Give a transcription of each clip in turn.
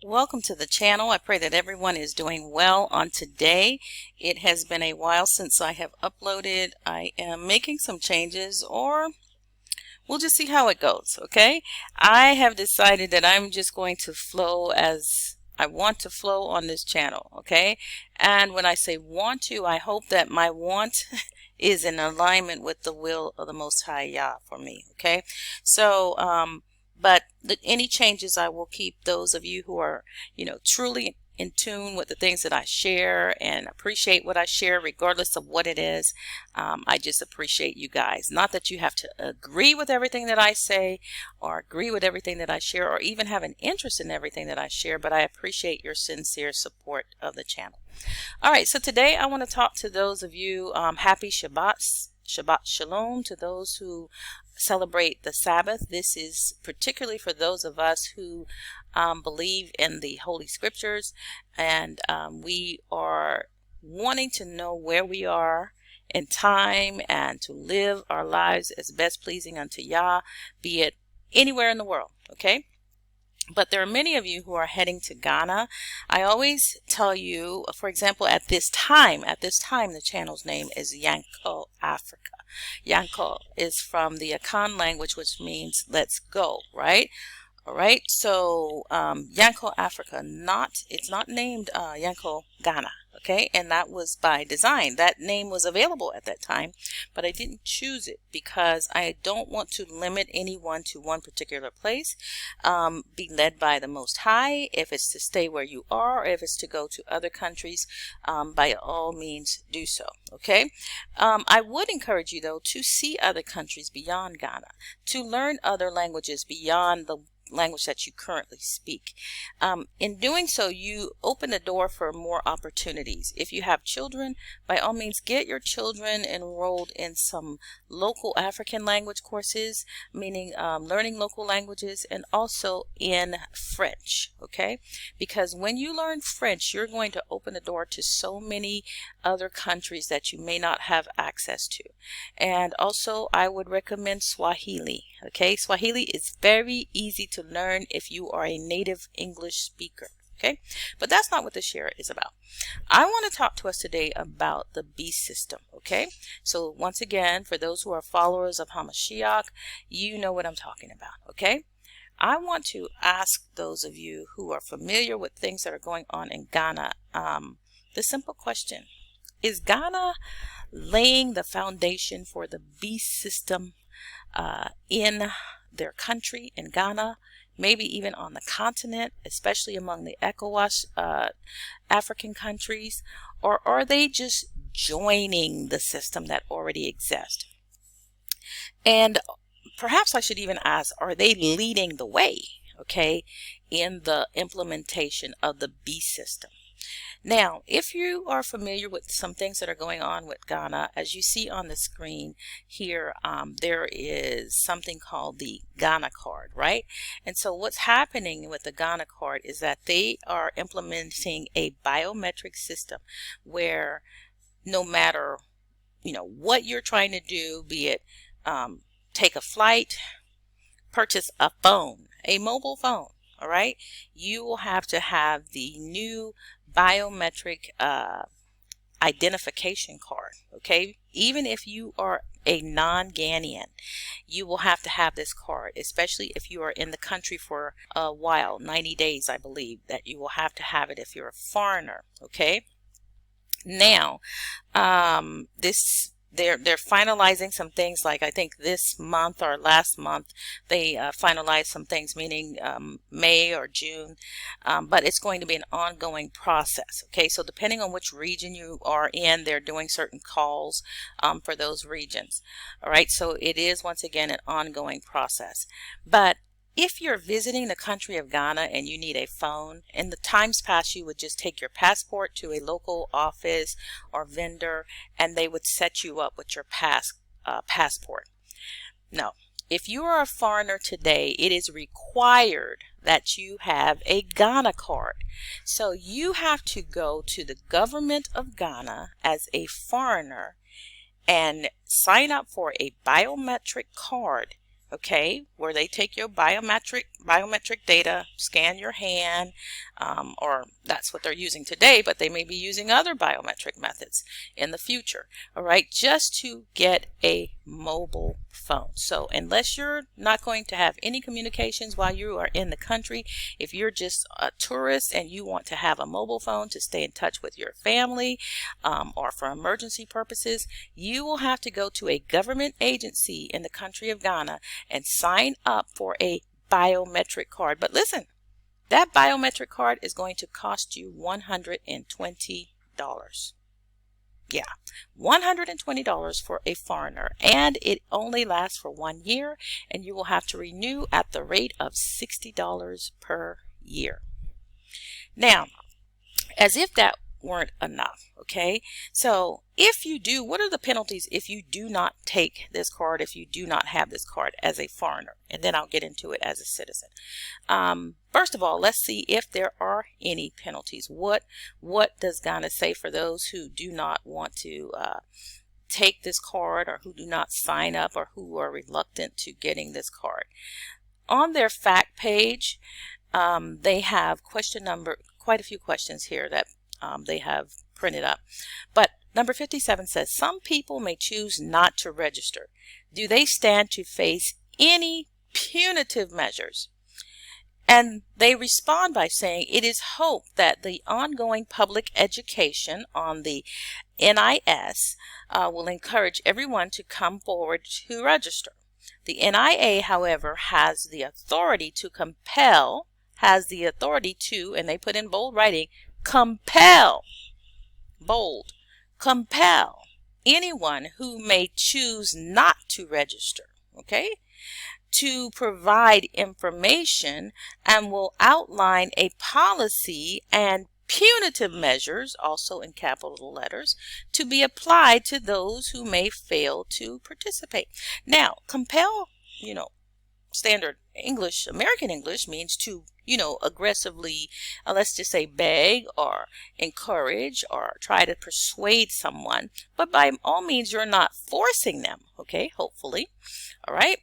Welcome to the channel. I pray that everyone is doing well on today. It has been a while since I have uploaded. I am making some changes, or we'll just see how it goes, okay? I have decided that I'm just going to flow as I want to flow on this channel, okay? And when I say want to, I hope that my want is in alignment with the will of the Most High Yah for me, okay? So, but any changes, I will keep those of you who are, truly in tune with the things that I share and appreciate what I share, regardless of what it is. I just appreciate you guys. Not that you have to agree with everything that I say or agree with everything that I share or even have an interest in everything that I share, but I appreciate your sincere support of the channel. All right, so today I want to talk to those of you, happy Shabbat Shalom to those who celebrate the Sabbath. This is particularly for those of us who believe in the Holy Scriptures, and we are wanting to know where we are in time and to live our lives as best pleasing unto Yah, be it anywhere in the world, okay? But there are many of you who are heading to Ghana. I always tell you, for example, at this time, the channel's name is Yanko Africa. Yanko is from the Akan language, which means let's go, right? All right, so Yanko Africa, it's not named Yanko Ghana, okay? And that was by design. That name was available at that time, but I didn't choose it because I don't want to limit anyone to one particular place. Be led by the Most High. If it's to stay where you are, or if it's to go to other countries, by all means do so, okay? I would encourage you, though, to see other countries beyond Ghana, to learn other languages beyond the language that you currently speak. In doing so, you open the door for more opportunities. If you have children, by all means get your children enrolled in some local African language courses, meaning learning local languages, and also in French, okay? Because when you learn French, you're going to open the door to so many other countries that you may not have access to. And also, I would recommend Swahili, okay? Swahili is very easy to learn if you are a native English speaker, okay? But that's not what the share is about. I want to talk to us today about the beast system, okay? So once again, for those who are followers of Hamashiach, you know what I'm talking about, okay? I want to ask those of you who are familiar with things that are going on in Ghana, the simple question: is Ghana laying the foundation for the beast system in their country, in Ghana, maybe even on the continent, especially among the ECOWAS African countries? Or are they just joining the system that already exists? And perhaps I should even ask, are they leading the way, okay, in the implementation of the beast system? Now, if you are familiar with some things that are going on with Ghana, as you see on the screen here, there is something called the Ghana card, right? And so what's happening with the Ghana card is that they are implementing a biometric system where no matter, what you're trying to do, be it take a flight, purchase a phone, a mobile phone, all right, you will have to have the new biometric identification card, okay? Even if you are a non-Ghanaian, you will have to have this card, especially if you are in the country for a while, 90 days, I believe, that you will have to have it if you're a foreigner, okay? Now, they're finalizing some things, like I think this month or last month they finalized some things, meaning May or June, but it's going to be an ongoing process, okay? So depending on which region you are in, they're doing certain calls for those regions. All right, so it is once again an ongoing process. But if you're visiting the country of Ghana and you need a phone, in the times past you would just take your passport to a local office or vendor and they would set you up with your passport. No, if you are a foreigner today, it is required that you have a Ghana card. So you have to go to the government of Ghana as a foreigner and sign up for a biometric card, okay, where they take your biometric data, scan your hand, or that's what they're using today, but they may be using other biometric methods in the future, all right, just to get a mobile phone. So unless you're not going to have any communications while you are in the country, if you're just a tourist and you want to have a mobile phone to stay in touch with your family, or for emergency purposes, you will have to go to a government agency in the country of Ghana and sign up for a biometric card. But listen, that biometric card is going to cost you $120. Yeah, $120 for a foreigner, and it only lasts for 1 year, and you will have to renew at the rate of $60 per year. Now, as if that weren't enough, okay, so if you do, what are the penalties if you do not take this card, if you do not have this card as a foreigner? And then I'll get into it as a citizen. First of all, let's see if there are any penalties. What does Ghana say for those who do not want to take this card, or who do not sign up, or who are reluctant to getting this card? On their fact page, they have quite a few questions here that they have printed up. But number 57 says, some people may choose not to register. Do they stand to face any punitive measures? And they respond by saying, it is hoped that the ongoing public education on the NIS will encourage everyone to come forward to register. The NIA, however, has the authority to compel, and they put in bold writing, compel, bold, compel anyone who may choose not to register, okay, to provide information, and will outline a policy and punitive measures, also in capital letters, to be applied to those who may fail to participate. Now, compel, standard English, American English, means to, aggressively, let's just say beg or encourage or try to persuade someone. But by all means, you're not forcing them, okay, hopefully, all right?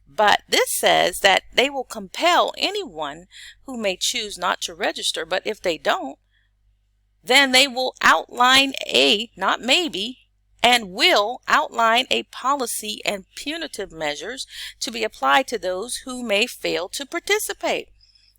But this says that they will compel anyone who may choose not to register, but if they don't, then they will outline not maybe, and will outline a policy and punitive measures to be applied to those who may fail to participate.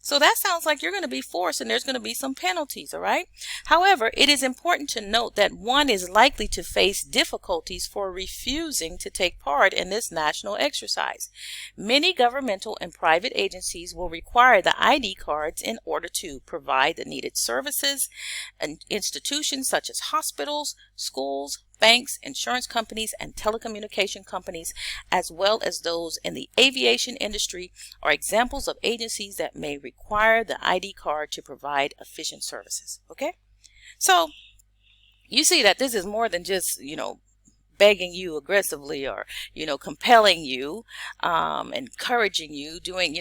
So that sounds like you're going to be forced, and there's going to be some penalties, all right? However, it is important to note that one is likely to face difficulties for refusing to take part in this national exercise. Many governmental and private agencies will require the ID cards in order to provide the needed services, and institutions such as hospitals, schools, banks, insurance companies, and telecommunication companies, as well as those in the aviation industry, are examples of agencies that may require the ID card to provide efficient services. Okay, so you see that this is more than just, begging you aggressively, or, compelling you, encouraging you, doing,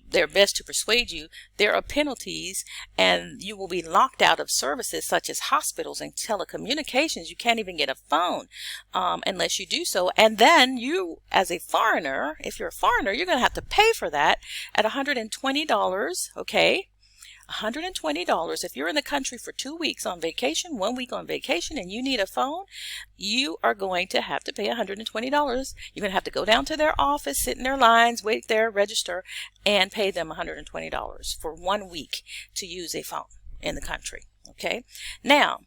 their best to persuade you. There are penalties, and you will be locked out of services such as hospitals and telecommunications. You can't even get a phone unless you do so. And then you, as a foreigner, if you're a foreigner, you're going to have to pay for that at $120, okay? $120. If you're in the country for 2 weeks on vacation, 1 week on vacation, and you need a phone, you are going to have to pay $120. You're going to have to go down to their office, sit in their lines, wait there, register, and pay them $120 for 1 week to use a phone in the country. Okay, now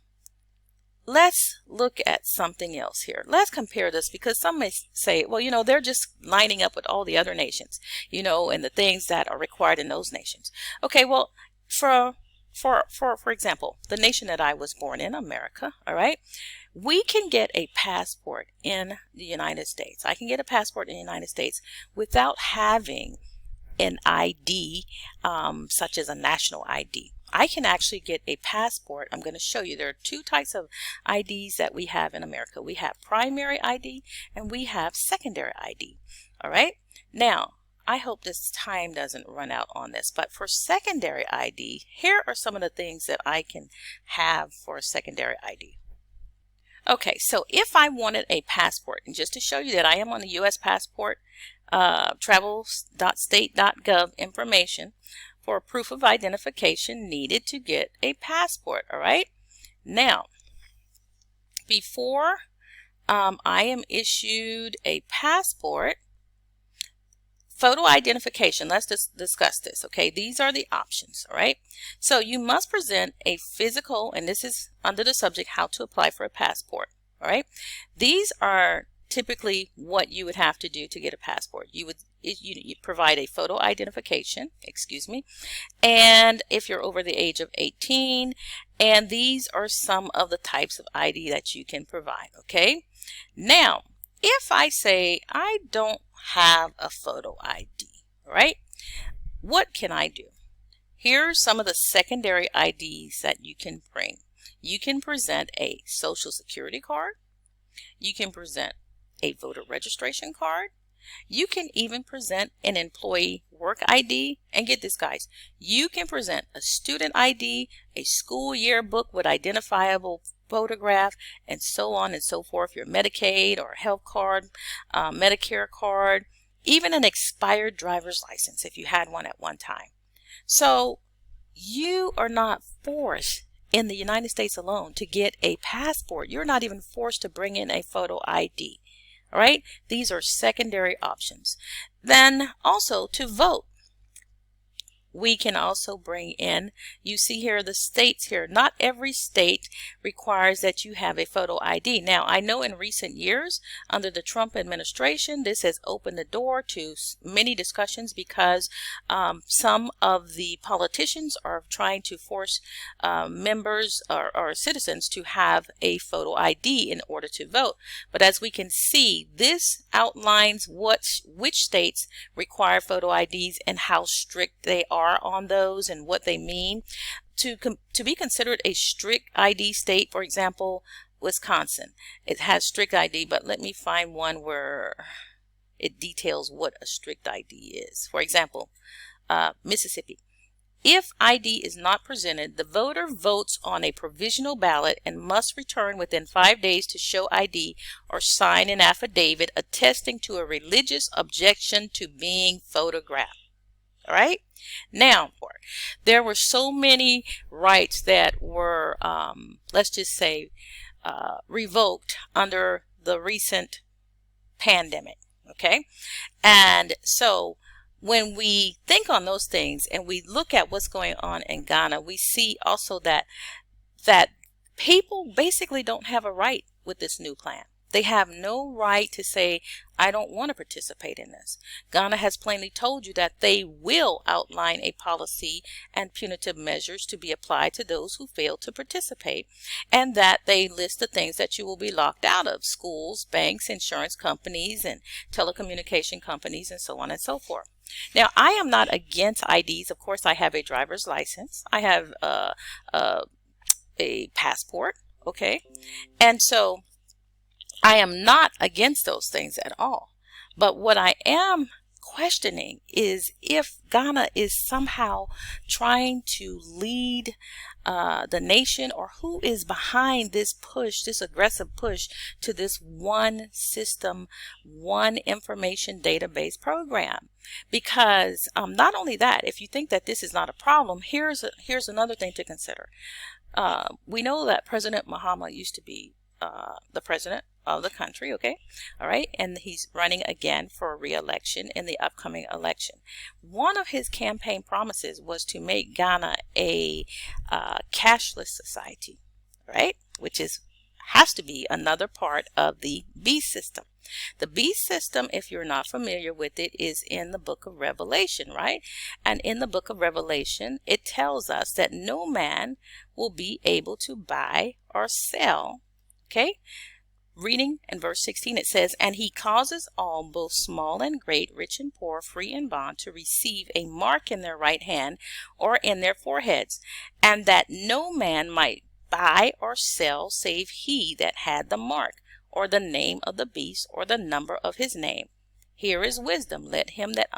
let's look at something else here. Let's compare this, because some may say, well, they're just lining up with all the other nations, and the things that are required in those nations. Okay, well, for example, the nation that I was born in, America, all right, we can get a passport in the United States. I can get a passport in the United States without having an ID, such as a national ID. I can actually get a passport. I'm going to show you. There are two types of IDs that we have in America. We have primary ID and we have secondary ID. All right. Now, I hope this time doesn't run out on this, but for secondary ID, here are some of the things that I can have for a secondary ID. Okay, so if I wanted a passport, and just to show you that I am on the U.S. passport, travel.state.gov information for proof of identification needed to get a passport. All right. Now, before I am issued a passport, photo identification, let's just discuss this, okay? These are the options, all right? So you must present a physical, and this is under the subject, how to apply for a passport, all right? These are typically what you would have to do to get a passport. You provide a photo identification, and if you're over the age of 18, and these are some of the types of ID that you can provide, okay? Now, if I say I don't have a photo ID, right? What can I do? Here are some of the secondary IDs that you can bring. You can present a social security card. You can present a voter registration card. You can even present an employee work ID. And get this, guys, you can present a student ID, a school yearbook with identifiable photograph, and so on and so forth, your Medicaid or health card, Medicare card, even an expired driver's license if you had one at one time. So you are not forced in the United States alone to get a passport. You're not even forced to bring in a photo ID. All right, these are secondary options. Then also to vote, we can also bring in, you see here the states here. Not every state requires that you have a photo ID. Now, I know in recent years under the Trump administration, this has opened the door to many discussions because some of the politicians are trying to force members or citizens to have a photo ID in order to vote. But as we can see, this outlines which states require photo IDs and how strict they are on those and what they mean. To be considered a strict ID state, for example, Wisconsin, it has strict ID, but let me find one where it details what a strict ID is. For example, Mississippi. If ID is not presented, the voter votes on a provisional ballot and must return within 5 days to show ID or sign an affidavit attesting to a religious objection to being photographed. All right. Now, there were so many rights that were, let's just say, revoked under the recent pandemic. Okay. And so when we think on those things and we look at what's going on in Ghana, we see also that people basically don't have a right with this new plan. They have no right to say, I don't want to participate in this. Ghana has plainly told you that they will outline a policy and punitive measures to be applied to those who fail to participate, and that they list the things that you will be locked out of: schools, banks, insurance companies, and telecommunication companies, and so on and so forth. Now, I am not against IDs. Of course, I have a driver's license. I have a passport. Okay. And so I am not against those things at all. But what I am questioning is if Ghana is somehow trying to lead the nation, or who is behind this push, this aggressive push to this one system, one information database program. Because not only that, if you think that this is not a problem, here's another thing to consider. We know that President Mahama used to be the president of the country, okay? All right, and he's running again for re-election in the upcoming election. One of his campaign promises was to make Ghana a cashless society, right? Which has to be another part of the beast system. The beast system, if you're not familiar with it, is in the book of Revelation, right? And in the book of Revelation, it tells us that no man will be able to buy or sell. Okay, reading in verse 16, it says, and he causes all, both small and great, rich and poor, free and bond, to receive a mark in their right hand or in their foreheads, and that no man might buy or sell save he that had the mark, or the name of the beast, or the number of his name. Here is wisdom. Let him that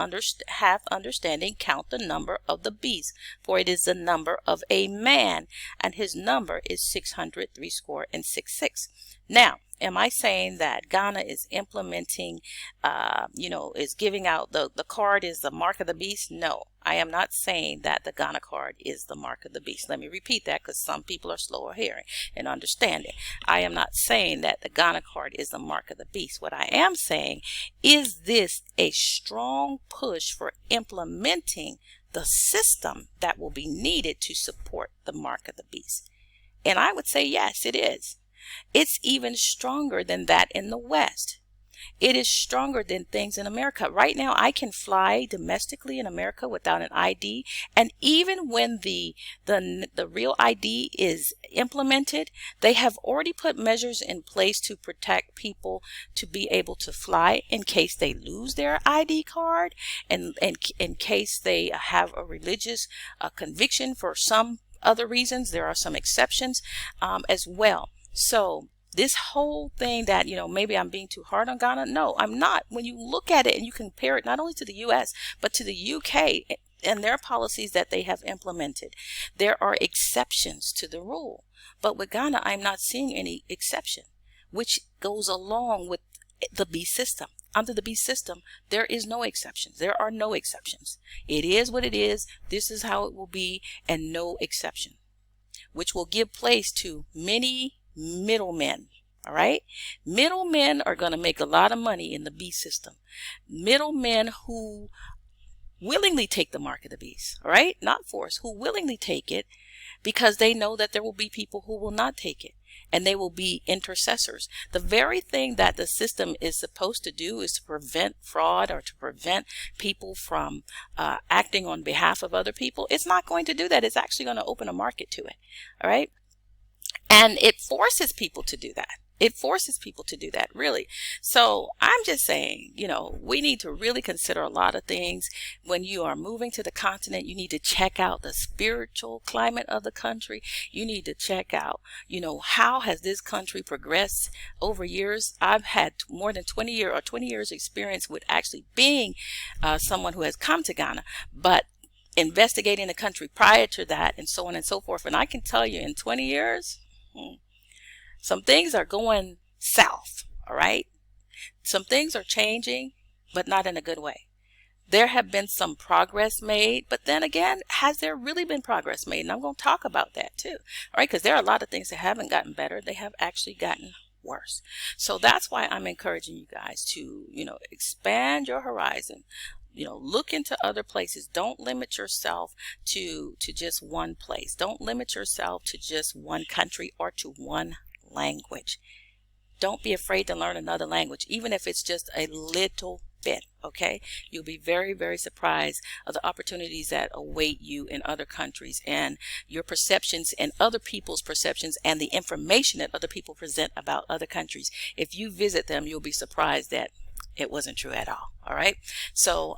hath understanding count the number of the beast, for it is the number of a man, and his number is 666. Now, am I saying that Ghana is implementing, is giving out the card is the mark of the beast? No, I am not saying that the Ghana card is the mark of the beast. Let me repeat that, because some people are slow of hearing and understanding. I am not saying that the Ghana card is the mark of the beast. What I am saying is this a strong push for implementing the system that will be needed to support the mark of the beast. And I would say yes, it is. It's even stronger than that in the West. It is stronger than things in America. Right now, I can fly domestically in America without an ID. And even when the real ID is implemented, they have already put measures in place to protect people to be able to fly in case they lose their ID card, and in case they have a religious conviction for some other reasons. There are some exceptions as well. So this whole thing that, maybe I'm being too hard on Ghana. No, I'm not. When you look at it and you compare it not only to the US, but to the UK and their policies that they have implemented, there are exceptions to the rule. But with Ghana, I'm not seeing any exception, which goes along with the B system. Under the B system, there is no exceptions. There are no exceptions. It is what it is. This is how it will be, and no exception, which will give place to many middlemen. All right. Middlemen are going to make a lot of money in the B system. Middlemen who willingly take the mark of the beast. All right. Not force, who willingly take it, because they know that there will be people who will not take it, and they will be intercessors. The very thing that the system is supposed to do is to prevent fraud, or to prevent people from acting on behalf of other people. It's not going to do that. It's actually going to open a market to it. All right. And it forces people to do that. It forces people to do that, really. So I'm just saying, we need to really consider a lot of things. When you are moving to the continent, you need to check out the spiritual climate of the country. You need to check out, how has this country progressed over years. I've had more than 20 years experience with actually being someone who has come to Ghana, but investigating the country prior to that, and so on and so forth. And I can tell you, in 20 years, some things are going south. All right. Some things are changing, but not in a good way. There have been some progress made, but then again, has there really been progress made? And I'm going to talk about that too. All right. Because there are a lot of things that haven't gotten better. They have actually gotten worse. So that's why I'm encouraging you guys to, expand your horizon. Look into other places. Don't limit yourself to just one place. Don't limit yourself to just one country or to one language. Don't be afraid to learn another language, even if it's just a little bit. Okay, you'll be very, very surprised of the opportunities that await you in other countries, and your perceptions and other people's perceptions, and the information that other people present about other countries. If you visit them, you'll be surprised that it wasn't true at all. All right. So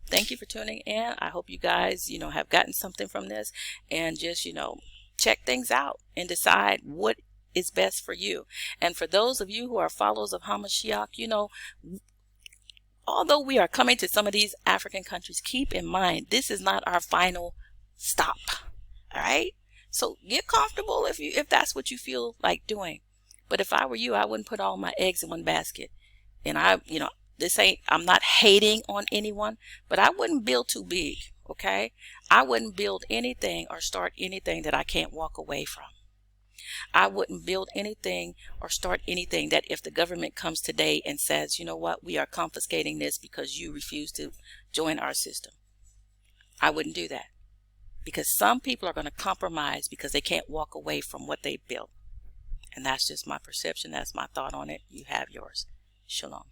thank you for tuning in. I hope you guys, have gotten something from this, and just, check things out and decide what is best for you. And for those of you who are followers of Hamashiach, although we are coming to some of these African countries, keep in mind, this is not our final stop. All right. So get comfortable if that's what you feel like doing. But if I were you, I wouldn't put all my eggs in one basket. And I'm not hating on anyone, but I wouldn't build too big. Okay. I wouldn't build anything or start anything that I can't walk away from. I wouldn't build anything or start anything that if the government comes today and says, you know what, we are confiscating this because you refuse to join our system, I wouldn't do that, because some people are going to compromise because they can't walk away from what they built. And that's just my perception. That's my thought on it. You have yours. Shalom.